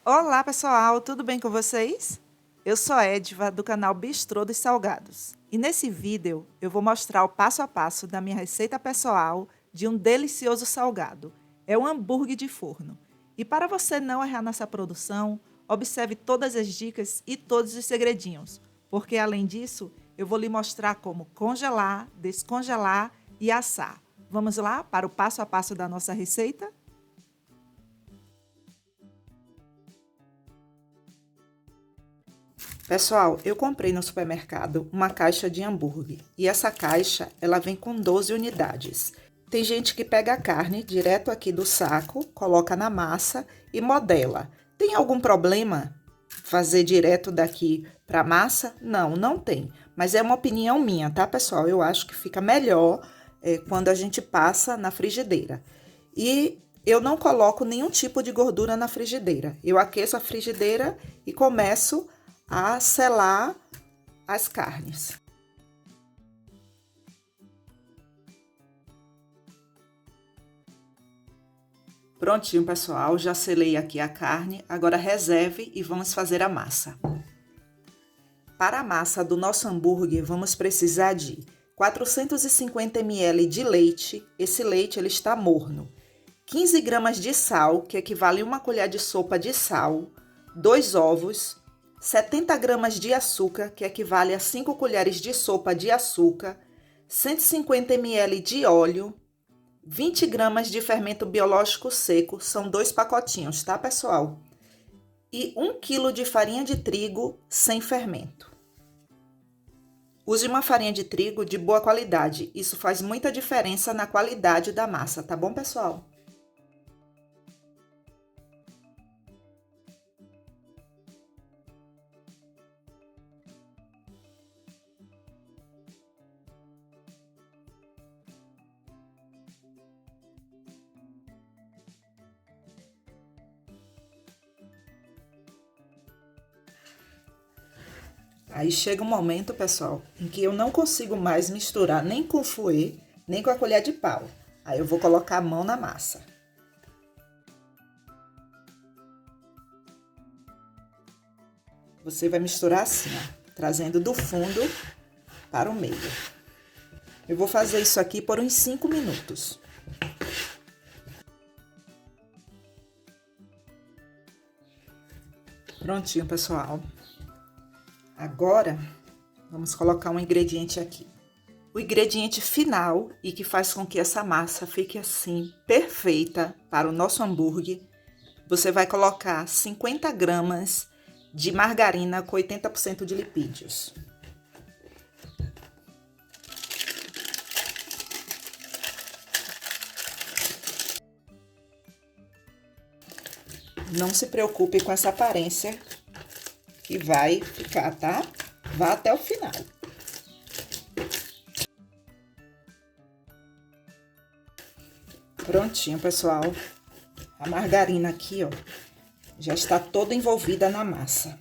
Olá, pessoal, tudo bem com vocês? Eu sou a Edva, do canal Bistrô dos Salgados. E nesse vídeo eu vou mostrar o passo a passo da minha receita pessoal de um delicioso salgado. É um hambúrguer de forno. E para você não errar nessa produção, observe todas as dicas e todos os segredinhos, porque além disso, eu vou lhe mostrar como congelar, descongelar e assar. Vamos lá para o passo a passo da nossa receita? Pessoal, eu comprei no supermercado uma caixa de hambúrguer e essa caixa ela vem com 12 unidades. Tem gente que pega a carne direto aqui do saco, coloca na massa e modela. Tem algum problema fazer direto daqui para massa? Não, não tem. Mas é uma opinião minha, tá, pessoal? Eu acho que fica melhor quando a gente passa na frigideira. E eu não coloco nenhum tipo de gordura na frigideira. Eu aqueço a frigideira e começo a selar as carnes. Prontinho, pessoal, já selei aqui a carne, agora reserve e vamos fazer a massa. Para a massa do nosso hambúrguer, vamos precisar de 450 ml de leite, esse leite ele está morno, 15 gramas de sal, que equivale a uma colher de sopa de sal, 2 ovos, 70 gramas de açúcar, que equivale a 5 colheres de sopa de açúcar, 150 ml de óleo, 20 gramas de fermento biológico seco, são 2 pacotinhos, tá, pessoal? E 1 kg de farinha de trigo sem fermento. Use uma farinha de trigo de boa qualidade, isso faz muita diferença na qualidade da massa, tá bom, pessoal? Aí chega um momento, pessoal, em que eu não consigo mais misturar nem com o fouet, nem com a colher de pau. Aí eu vou colocar a mão na massa. Você vai misturar assim, ó, trazendo do fundo para o meio. Eu vou fazer isso aqui por uns 5 minutos. Prontinho, pessoal. Agora, vamos colocar um ingrediente aqui. O ingrediente final e que faz com que essa massa fique assim, perfeita para o nosso hambúrguer, você vai colocar 50 gramas de margarina com 80% de lipídios. Não se preocupe com essa aparência que vai ficar, tá? Vá até o final. Prontinho, pessoal. A margarina aqui, ó, já está toda envolvida na massa.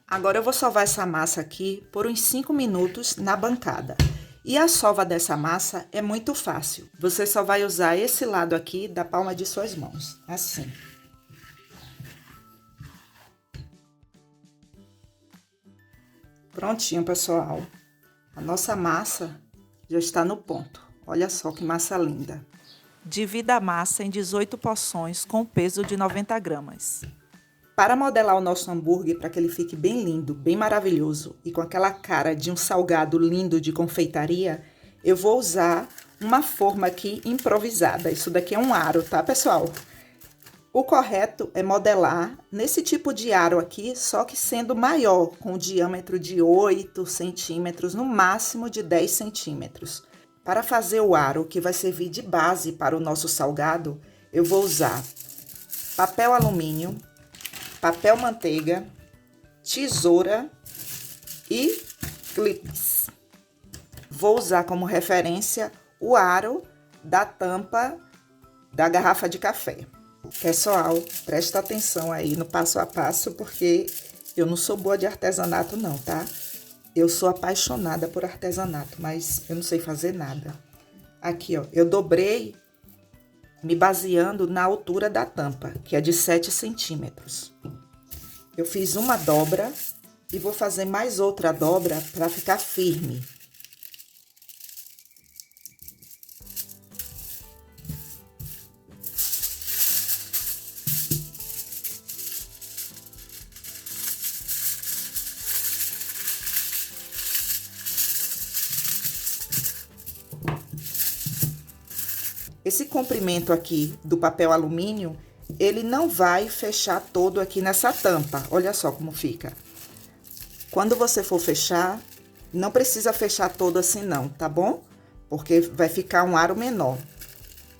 Agora eu vou sovar essa massa aqui por uns 5 minutos na bancada. E a sova dessa massa é muito fácil. Você só vai usar esse lado aqui da palma de suas mãos, assim. Prontinho, pessoal. A nossa massa já está no ponto. Olha só que massa linda. Divida a massa em 18 porções com peso de 90 gramas. Para modelar o nosso hambúrguer, para que ele fique bem lindo, bem maravilhoso e com aquela cara de um salgado lindo de confeitaria, eu vou usar uma forma aqui improvisada. Isso daqui é um aro, tá, pessoal? O correto é modelar nesse tipo de aro aqui, só que sendo maior, com o diâmetro de 8 centímetros, no máximo de 10 centímetros. Para fazer o aro que vai servir de base para o nosso salgado, eu vou usar papel alumínio, papel manteiga, tesoura e clips. Vou usar como referência o aro da tampa da garrafa de café. Pessoal, presta atenção aí no passo a passo, porque eu não sou boa de artesanato não, tá? Eu sou apaixonada por artesanato, mas eu não sei fazer nada. Aqui, ó, eu dobrei me baseando na altura da tampa, que é de 7 centímetros. Eu fiz uma dobra e vou fazer mais outra dobra para ficar firme. Esse comprimento aqui do papel alumínio, ele não vai fechar todo aqui nessa tampa. Olha só como fica. Quando você for fechar, não precisa fechar todo assim não, tá bom? Porque vai ficar um aro menor.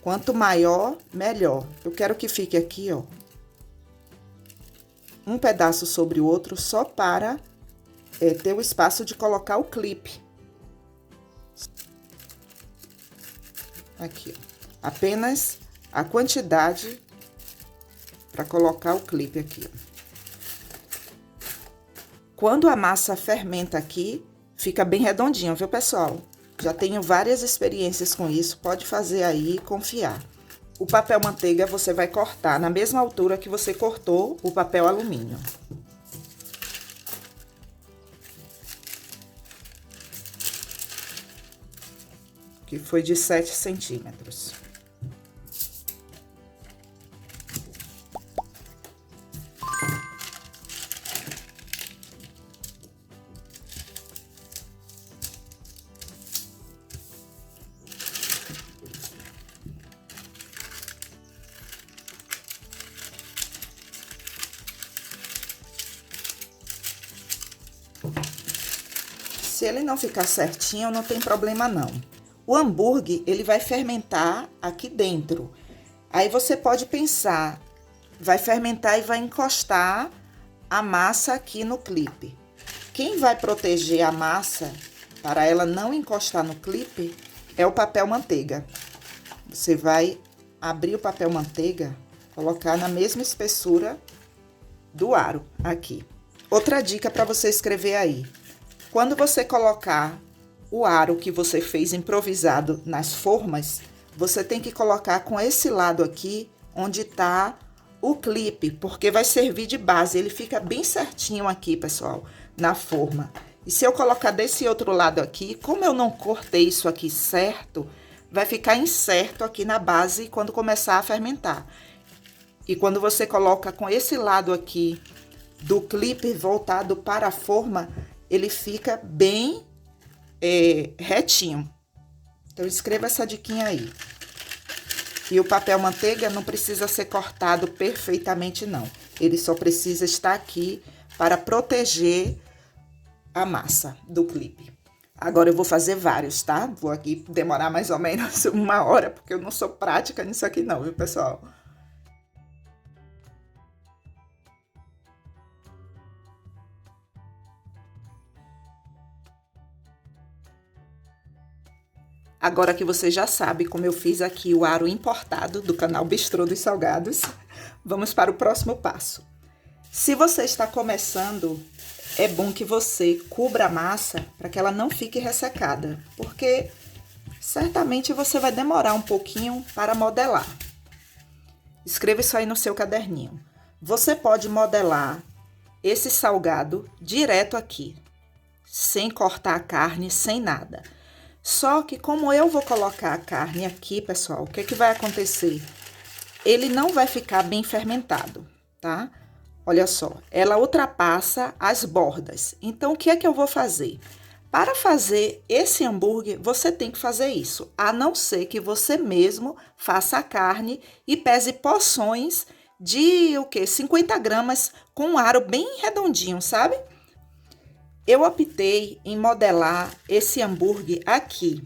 Quanto maior, melhor. Eu quero que fique aqui, ó, um pedaço sobre o outro, só para ter o espaço de colocar o clipe. Aqui, ó. Apenas a quantidade para colocar o clipe aqui, ó. Quando a massa fermenta aqui, fica bem redondinho, viu, pessoal? Já tenho várias experiências com isso, pode fazer aí e confiar. O papel manteiga você vai cortar na mesma altura que você cortou o papel alumínio. Que foi de 7 centímetros. Se ele não ficar certinho, não tem problema não. O hambúrguer, ele vai fermentar aqui dentro. Aí você pode pensar, vai fermentar e vai encostar a massa aqui no clipe. Quem vai proteger a massa para ela não encostar no clipe é o papel manteiga. Você vai abrir o papel manteiga, colocar na mesma espessura do aro aqui. Outra dica para você escrever aí. Quando você colocar o aro que você fez improvisado nas formas, você tem que colocar com esse lado aqui, onde tá o clipe, porque vai servir de base. Ele fica bem certinho aqui, pessoal, na forma. E se eu colocar desse outro lado aqui, como eu não cortei isso aqui certo, vai ficar incerto aqui na base quando começar a fermentar. E quando você coloca com esse lado aqui do clipe voltado para a forma, ele fica bem retinho. Então, escreva essa diquinha aí. E o papel manteiga não precisa ser cortado perfeitamente, não. Ele só precisa estar aqui para proteger a massa do clipe. Agora, eu vou fazer vários, tá? Vou aqui demorar mais ou menos 1 hora, porque eu não sou prática nisso aqui não, viu, pessoal? Agora que você já sabe como eu fiz aqui o aro importado do canal Bistrô dos Salgados, vamos para o próximo passo. Se você está começando, é bom que você cubra a massa para que ela não fique ressecada, porque certamente você vai demorar um pouquinho para modelar. Escreva isso aí no seu caderninho. Você pode modelar esse salgado direto aqui, sem cortar a carne, sem nada. Só que como eu vou colocar a carne aqui, pessoal, o que que vai acontecer? Ele não vai ficar bem fermentado, tá? Olha só, ela ultrapassa as bordas. Então, o que é que eu vou fazer? Para fazer esse hambúrguer, você tem que fazer isso, a não ser que você mesmo faça a carne e pese porções de, 50 gramas com um aro bem redondinho, sabe? Eu optei em modelar esse hambúrguer aqui.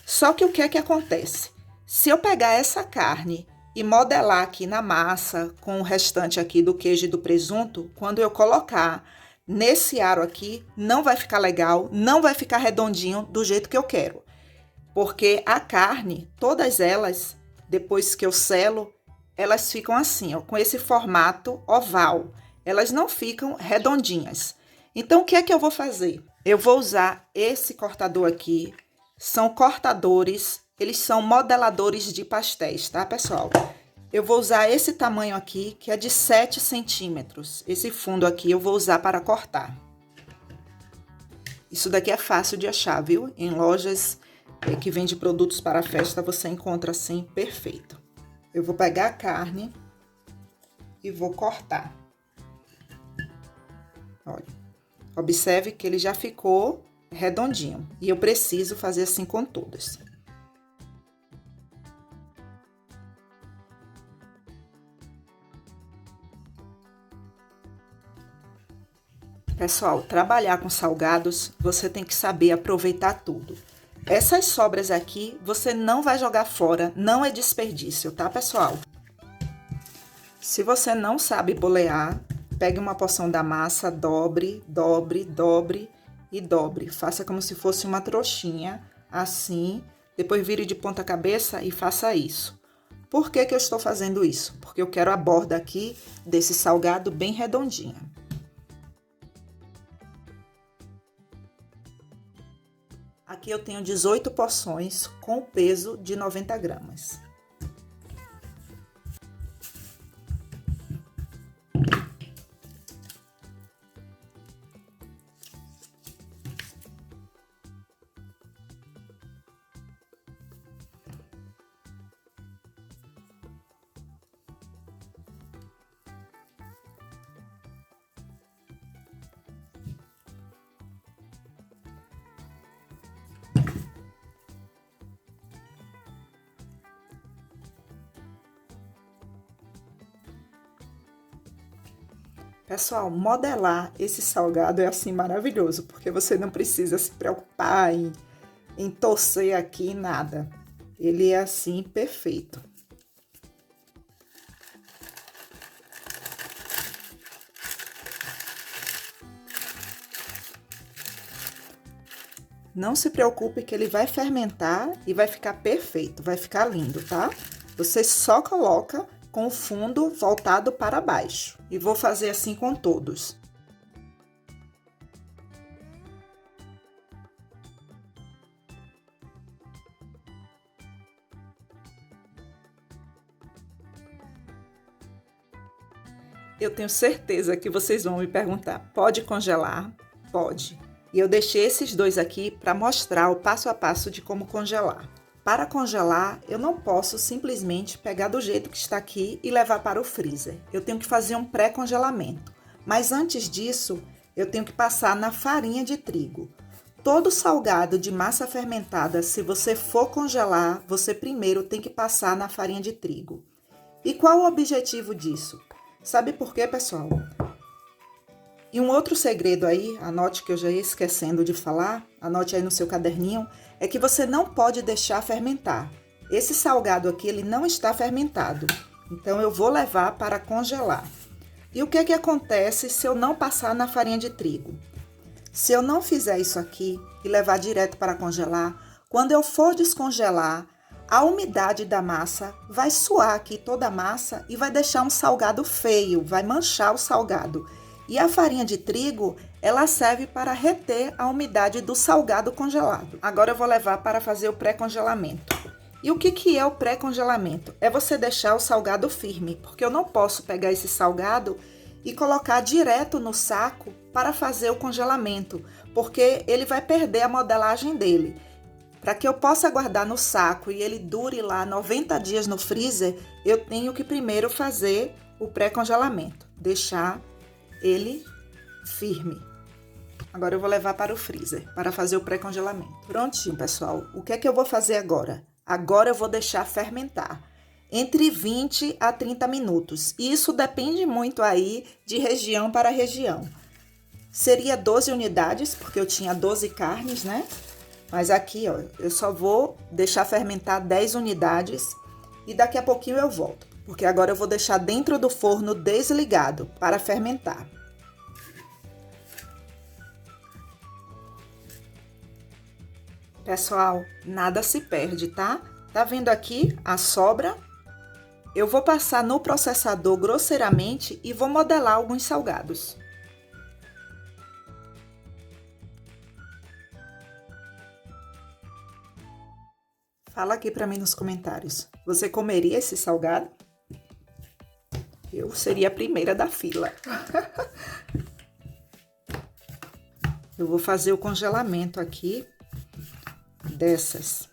Só que o que é que acontece? Se eu pegar essa carne e modelar aqui na massa, com o restante aqui do queijo e do presunto, quando eu colocar nesse aro aqui, não vai ficar legal, não vai ficar redondinho do jeito que eu quero. Porque a carne, todas elas, depois que eu selo, elas ficam assim, ó, com esse formato oval. Elas não ficam redondinhas. Então, o que é que eu vou fazer? Eu vou usar esse cortador aqui. São cortadores eles são modeladores de pastéis, tá, pessoal? Eu vou usar esse tamanho aqui, que é de 7 centímetros. Esse fundo aqui eu vou usar para cortar. Isso daqui é fácil de achar, viu? Em lojas que vende produtos para festa, você encontra assim, perfeito. Eu vou pegar a carne e vou cortar. Olha, observe que ele já ficou redondinho. E eu preciso fazer assim com todas. Pessoal, trabalhar com salgados, você tem que saber aproveitar tudo. Essas sobras aqui, você não vai jogar fora, não é desperdício, tá, pessoal? Se você não sabe bolear, pegue uma porção da massa, dobre, dobre, dobre e dobre. Faça como se fosse uma trouxinha, assim. Depois vire de ponta cabeça e faça isso. Por que que eu estou fazendo isso? Porque eu quero a borda aqui desse salgado bem redondinha. Aqui eu tenho 18 porções com peso de 90 gramas. Pessoal, modelar esse salgado é assim maravilhoso, porque você não precisa se preocupar em torcer aqui, nada. Ele é assim perfeito. Não se preocupe que ele vai fermentar e vai ficar perfeito, vai ficar lindo, tá? Você só coloca com o fundo voltado para baixo. E vou fazer assim com todos. Eu tenho certeza que vocês vão me perguntar, pode congelar? Pode. E eu deixei esses dois aqui para mostrar o passo a passo de como congelar. Para congelar, eu não posso simplesmente pegar do jeito que está aqui e levar para o freezer. Eu tenho que fazer um pré-congelamento. Mas antes disso, eu tenho que passar na farinha de trigo. Todo salgado de massa fermentada, se você for congelar, você primeiro tem que passar na farinha de trigo. E qual o objetivo disso? Sabe por quê, pessoal? E um outro segredo aí, anote que eu já ia esquecendo de falar, anote aí no seu caderninho, é que você não pode deixar fermentar. Esse salgado aqui, ele não está fermentado, então eu vou levar para congelar. E o que é que acontece se eu não passar na farinha de trigo? Se eu não fizer isso aqui e levar direto para congelar, quando eu for descongelar, a umidade da massa vai suar aqui toda a massa e vai deixar um salgado feio, vai manchar o salgado. E a farinha de trigo, ela serve para reter a umidade do salgado congelado. Agora eu vou levar para fazer o pré-congelamento. E o que é o pré-congelamento? É você deixar o salgado firme, porque eu não posso pegar esse salgado e colocar direto no saco para fazer o congelamento, porque ele vai perder a modelagem dele. Para que eu possa guardar no saco e ele dure lá 90 dias no freezer, eu tenho que primeiro fazer o pré-congelamento, deixar ele firme. Agora eu vou levar para o freezer para fazer o pré-congelamento. Prontinho, pessoal. O que é que eu vou fazer agora? Agora eu vou deixar fermentar entre 20 a 30 minutos. Isso depende muito aí de região para região. Seria 12 unidades, porque eu tinha 12 carnes, né? Mas aqui, ó, eu só vou deixar fermentar 10 unidades e daqui a pouquinho eu volto. Porque agora eu vou deixar dentro do forno desligado para fermentar. Pessoal, nada se perde, tá? Tá vendo aqui a sobra? Eu vou passar no processador grosseiramente e vou modelar alguns salgados. Fala aqui para mim nos comentários. Você comeria esse salgado? Eu seria a primeira da fila. Eu vou fazer o congelamento aqui dessas.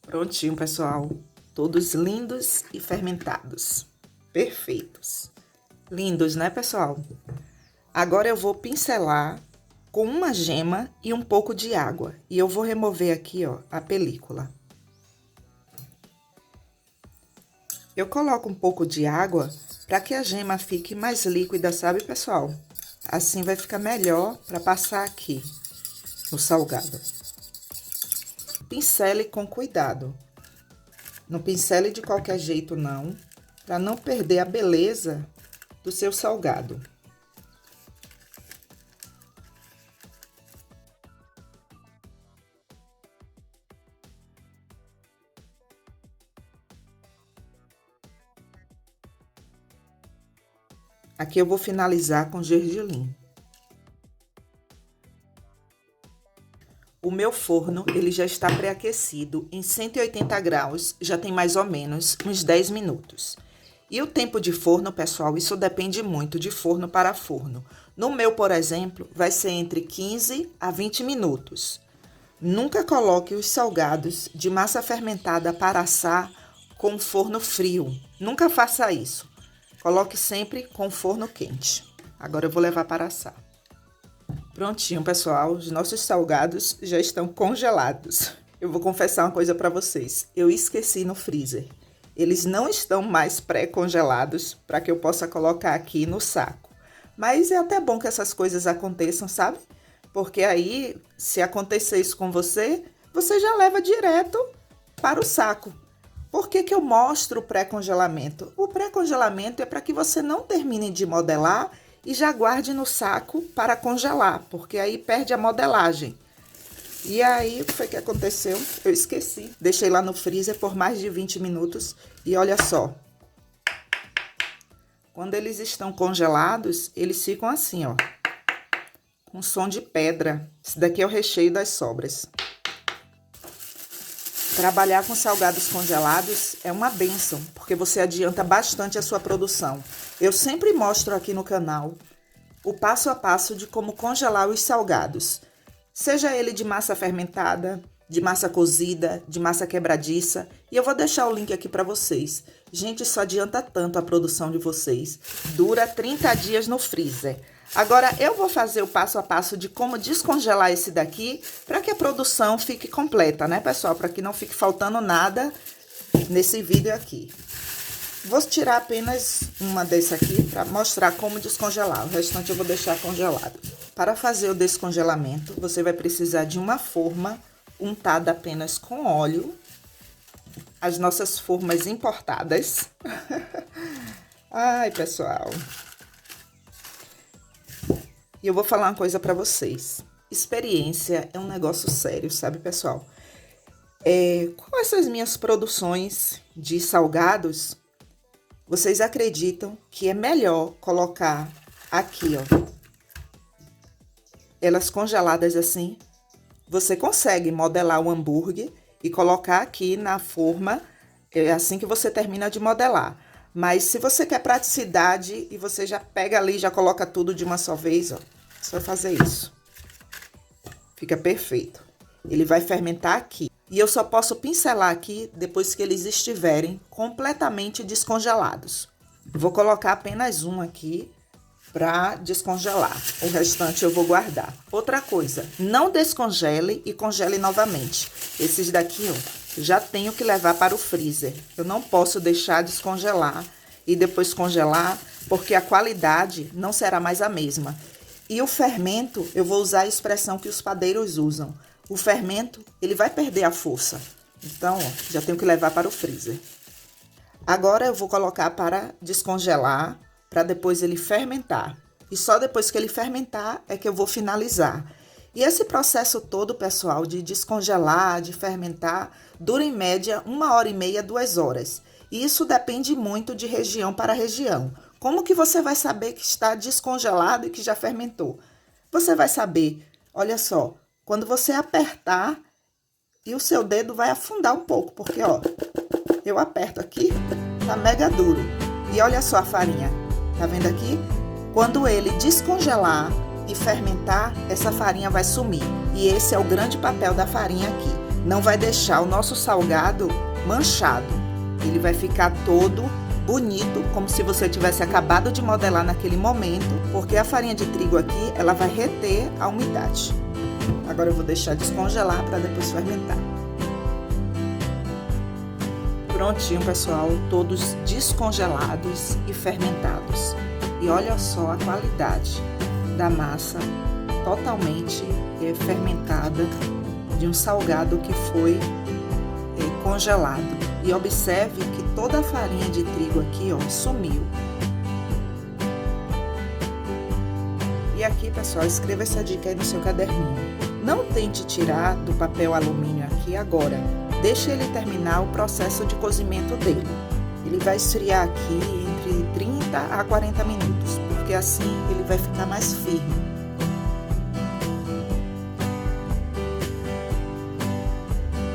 Prontinho, pessoal. Todos lindos e fermentados. Perfeitos. Lindos, né, pessoal? Agora eu vou pincelar com uma gema e um pouco de água. E eu vou remover aqui, ó, a película. Eu coloco um pouco de água para que a gema fique mais líquida, sabe, pessoal? Assim vai ficar melhor para passar aqui no salgado. Pincele com cuidado. Não pincele de qualquer jeito, não, para não perder a beleza do seu salgado. Aqui eu vou finalizar com gergelim. O meu forno, ele já está pré-aquecido em 180 graus, já tem mais ou menos uns 10 minutos. E o tempo de forno, pessoal, isso depende muito de forno para forno. No meu, por exemplo, vai ser entre 15 a 20 minutos. Nunca coloque os salgados de massa fermentada para assar com forno frio. Nunca faça isso. Coloque sempre com forno quente. Agora eu vou levar para assar. Prontinho, pessoal. Os nossos salgados já estão congelados. Eu vou confessar uma coisa para vocês. Eu esqueci no freezer. Eles não estão mais pré-congelados para que eu possa colocar aqui no saco. Mas é até bom que essas coisas aconteçam, sabe? Porque aí, se acontecer isso com você, você já leva direto para o saco. Por que que eu mostro o pré-congelamento? O pré-congelamento é para que você não termine de modelar e já guarde no saco para congelar, porque aí perde a modelagem. E aí, o que foi que aconteceu? Eu esqueci. Deixei lá no freezer por mais de 20 minutos e olha só. Quando eles estão congelados, eles ficam assim, ó. Com som de pedra. Esse daqui é o recheio das sobras. Trabalhar com salgados congelados é uma bênção, porque você adianta bastante a sua produção. Eu sempre mostro aqui no canal o passo a passo de como congelar os salgados. Seja ele de massa fermentada, de massa cozida, de massa quebradiça. E eu vou deixar o link aqui para vocês. Gente, isso adianta tanto a produção de vocês. Dura 30 dias no freezer. Agora, eu vou fazer o passo a passo de como descongelar esse daqui para que a produção fique completa, né, pessoal? Para que não fique faltando nada nesse vídeo aqui. Vou tirar apenas uma desse aqui para mostrar como descongelar. O restante eu vou deixar congelado. Para fazer o descongelamento, você vai precisar de uma forma untada apenas com óleo. As nossas formas importadas. Ai, pessoal. E eu vou falar uma coisa para vocês. Experiência é um negócio sério, sabe, pessoal? Com essas minhas produções de salgados, vocês acreditam que é melhor colocar aqui, ó, elas congeladas assim? Você consegue modelar o hambúrguer e colocar aqui na forma, assim que você termina de modelar. Mas se você quer praticidade e você já pega ali, já coloca tudo de uma só vez, ó. Só fazer isso. Fica perfeito. Ele vai fermentar aqui. E eu só posso pincelar aqui depois que eles estiverem completamente descongelados. Vou colocar apenas um aqui para descongelar. O restante eu vou guardar. Outra coisa, não descongele e congele novamente. Esses daqui, ó, já tenho que levar para o freezer. Eu não posso deixar descongelar e depois congelar, porque a qualidade não será mais a mesma. E o fermento, eu vou usar a expressão que os padeiros usam. O fermento, ele vai perder a força. Então, ó, já tenho que levar para o freezer. Agora eu vou colocar para descongelar, para depois ele fermentar. E só depois que ele fermentar é que eu vou finalizar. E esse processo todo, pessoal, de descongelar, de fermentar, dura em média 1h30, 2 horas. E isso depende muito de região para região. Como que você vai saber que está descongelado e que já fermentou? Você vai saber, olha só, quando você apertar e o seu dedo vai afundar um pouco, porque ó, eu aperto aqui, tá mega duro. E olha só a farinha, tá vendo aqui? Quando ele descongelar e fermentar, essa farinha vai sumir. E esse é o grande papel da farinha aqui. Não vai deixar o nosso salgado manchado. Ele vai ficar todo bonito, como se você tivesse acabado de modelar naquele momento, porque a farinha de trigo aqui, ela vai reter a umidade. Agora eu vou deixar descongelar para depois fermentar. Prontinho, pessoal, todos descongelados e fermentados. E olha só a qualidade da massa totalmente fermentada de um salgado que foi congelado. E observe que toda a farinha de trigo aqui, ó, sumiu. E aqui, pessoal, escreva essa dica aí no seu caderninho. Não tente tirar do papel alumínio aqui agora. Deixe ele terminar o processo de cozimento dele. Ele vai esfriar aqui entre 30 a 40 minutos, porque assim ele vai ficar mais firme.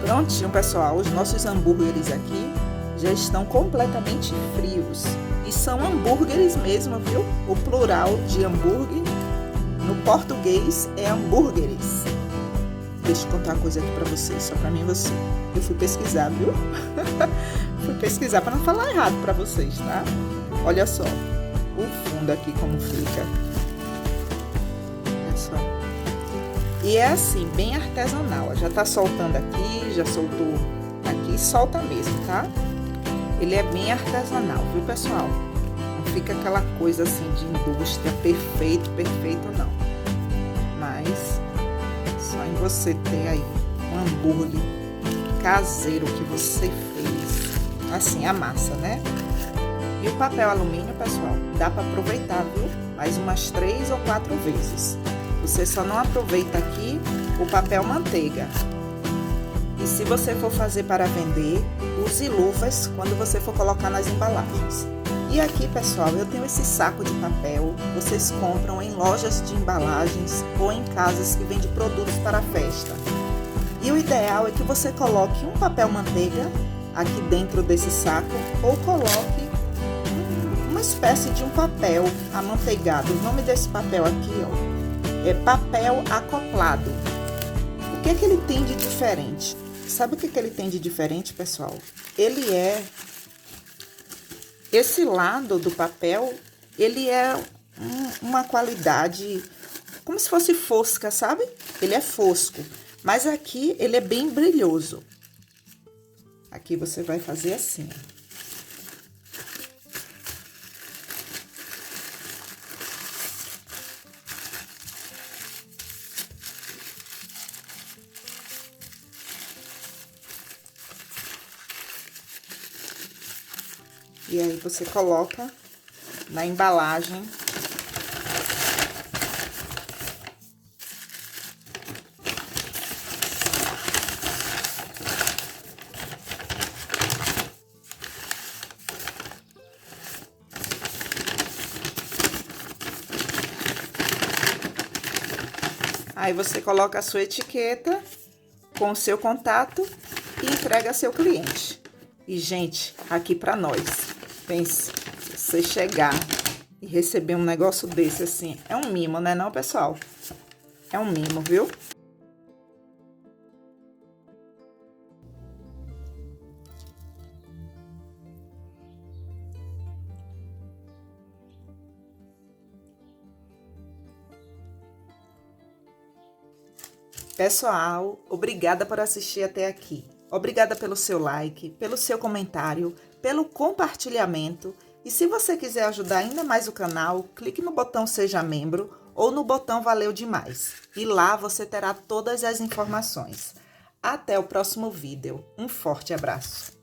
Prontinho, pessoal, os nossos hambúrgueres aqui já estão completamente frios. E são hambúrgueres mesmo, viu? O plural de hambúrguer no português é hambúrgueres. Deixa eu contar uma coisa aqui pra vocês, só pra mim e você. Eu fui pesquisar, viu? Fui pesquisar pra não falar errado pra vocês, tá? Olha só o fundo aqui como fica. Olha só. E é assim, bem artesanal. Já tá soltando aqui, já soltou aqui, solta mesmo, tá? Ele é bem artesanal, viu, pessoal? Não fica aquela coisa assim de indústria, perfeito, não. Mas só em você ter aí um hambúrguer caseiro que você fez. Assim, a massa, né? E o papel alumínio, pessoal, dá para aproveitar, viu? Mais umas 3 ou 4 vezes. Você só não aproveita aqui o papel manteiga. E se você for fazer para vender, use luvas quando você for colocar nas embalagens. E aqui, pessoal, eu tenho esse saco de papel. Vocês compram em lojas de embalagens ou em casas que vendem produtos para festa. E o ideal é que você coloque um papel manteiga aqui dentro desse saco ou coloque uma espécie de um papel amanteigado. O nome desse papel aqui, ó, é papel acoplado. O que é que ele tem de diferente? Sabe o que ele tem de diferente, pessoal? Ele é... Esse lado do papel, ele é uma qualidade como se fosse fosca, sabe? Ele é fosco, mas aqui ele é bem brilhoso. Aqui você vai fazer assim, ó. E aí você coloca na embalagem. Aí você coloca a sua etiqueta com o seu contato e entrega a seu cliente. E, gente, aqui pra nós, pense, você chegar e receber um negócio desse assim, é um mimo, né não, pessoal? É um mimo, viu? Pessoal, obrigada por assistir até aqui. Obrigada pelo seu like, pelo seu comentário, pelo compartilhamento. E se você quiser ajudar ainda mais o canal, clique no botão Seja Membro ou no botão Valeu Demais. E lá você terá todas as informações. Até o próximo vídeo. Um forte abraço.